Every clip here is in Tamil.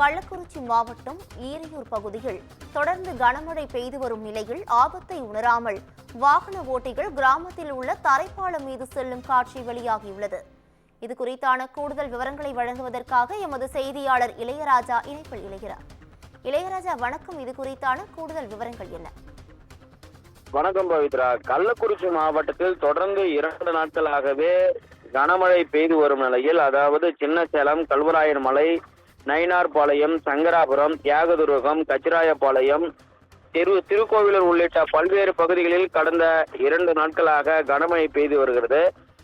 கள்ளக்குறிச்சி மாவட்டம் ஈரையூர் பகுதியில் தொடர்ந்து கனமழை பெய்து வரும் நிலையில் ஆபத்தை உணராமல் வாகன ஓட்டிகள் கிராமத்தில் உள்ள தரைப்பாலம் மீது செல்லும் காட்சி வெளியாகியுள்ளது. இது குறித்தான கூடுதல் விவரங்களை வழங்குவதற்காக எமது செய்தியாளர் இளையராஜா இணைப்பில் இணைகிறார். இளையராஜா வணக்கம். இது குறித்தான கூடுதல் விவரங்கள் என்ன? வணக்கம் பவித்ரா. கள்ளக்குறிச்சி மாவட்டத்தில் தொடர்ந்து 2 நாட்களாகவே கனமழை பெய்து வரும் நிலையில், அதாவது சின்னசேலம், கல்வராயன் மலை, நயினார்பாளையம், சங்கராபுரம், தியாகதுருகம், கச்சிராயபாளையம், திருக்கோவிலூர் உள்ளிட்ட பல்வேறு பகுதிகளில் கடந்த 2 நாட்களாக கனமழை பெய்து வருகிறது.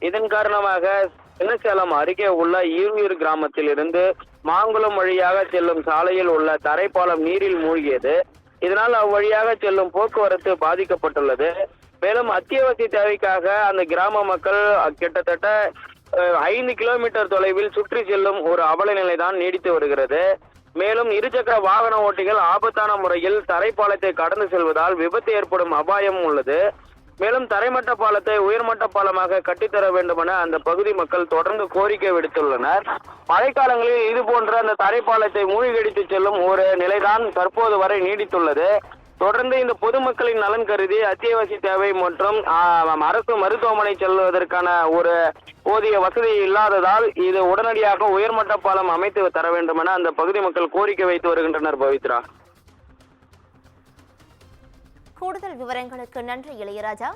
இதன் காரணமாக சின்னசேலம் அருகே உள்ள ஈரையூர் கிராமத்தில் இருந்து மாங்குளம் வழியாக செல்லும் சாலையில் உள்ள தரைப்பாலம் நீரில் மூழ்கியது. இதனால் அவ்வழியாக செல்லும் போக்குவரத்து பாதிக்கப்பட்டுள்ளது. மேலும் அத்தியாவசிய தேவைக்காக அந்த கிராம மக்கள் கிட்டத்தட்ட 5 கிலோமீட்டர் தொலைவில் சுற்றி செல்லும் ஒரு அவல நிலைதான் நீடித்து வருகிறது. மேலும் இருசக்கர வாகன ஓட்டிகள் ஆபத்தான முறையில் தரைப்பாலத்தை கடந்து செல்வதால் விபத்து ஏற்படும் அபாயம் உள்ளது. மேலும் தரைமட்ட பாலத்தை உயர்மட்ட பாலமாக கட்டித்தர வேண்டும் என அந்த பகுதி மக்கள் தொடர்ந்து கோரிக்கை விடுத்துள்ளனர். மழைக்காலங்களில் இது போன்ற அந்த தரைப்பாலத்தை மூழ்கடித்து செல்லும் ஒரு நிலைதான் தற்போது வரை நீடித்துள்ளது. தொடர்ந்து இந்த பொதுமக்களின் நலன் கருதி அத்தியாவசிய தேவை மற்றும் அரசு மருத்துவமனை செல்வதற்கான ஒரு போதிய வசதி இல்லாததால் இது உடனடியாக உயர்மட்ட பாலம் அமைத்து தர வேண்டும் என அந்த பகுதி மக்கள் கோரிக்கை வைத்து வருகின்றனர். பவித்ரா, கூடுதல் விவரங்களுக்கு நன்றி இளையராஜா.